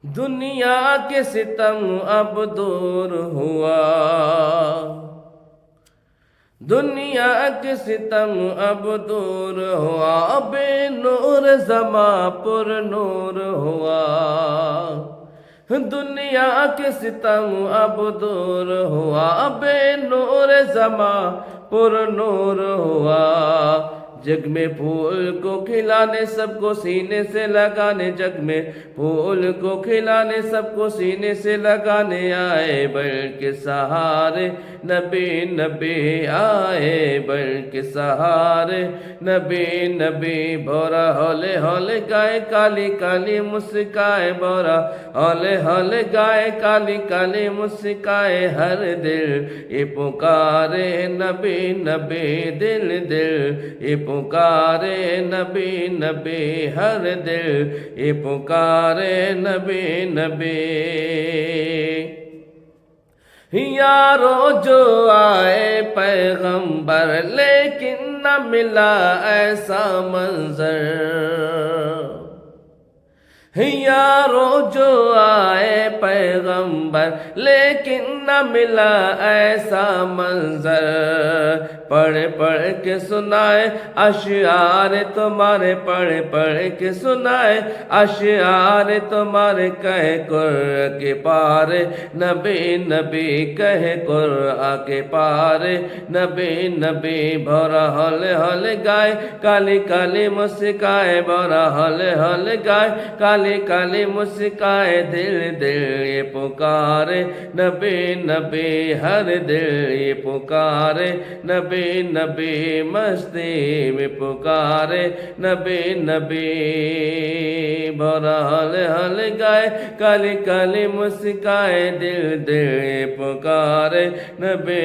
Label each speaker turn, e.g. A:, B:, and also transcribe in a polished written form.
A: दुनिया के सितम अब दूर हुआ, दुनिया के सितम अब दूर हुआ, बे नूर ज़मा पुर नूर हुआ। दुनिया के सितम अब दूर हुआ, बे नूर ज़मा पुर नूर हुआ। जग में फूल को खिलाने सबको सीने से लगाने, जग में फूल को खिलाने सबको सीने से लगाने आए बल्कि सहारे नबी नबी आए, बल्कि सहारे नबी नबी। बोरा हौले हौले गाए काली काली मुस्काए, बोरा हौले हौले गाए काली काली मुस्काए। हर दिल ये पुकारे नबी नबी, दिल दिल ये पुकारे नबी नबी, हर दिल ये पुकारे नबी नबी। यारो जो आए पैगंबर लेकिन न मिला ऐसा मंजर, यारो जो आए पैगंबर लेकिन न मिला ऐसा मंजर। पढ़ पढ़ के सुनाए अशआर तुम्हारे, पढ़ पढ़ के सुनाए अशआर तुम्हारे। कहे कुर्आ के पारे नबी नबी, कहे कुर्आ के पारे नबी नबी। भौरा हौले हौले गाए काली काली मुस्काए, भौरा हौले हौले गाए काली काली मुस्काए। दिल दिल ये पुकारे नबी नबी, हर दिल ये पुकारे नबी नबी। मस्ती में पुकारे नबी नबी, भौरा हौले हौले गाए काली काली मुस्काए। दिल दिल ये पुकारे नबी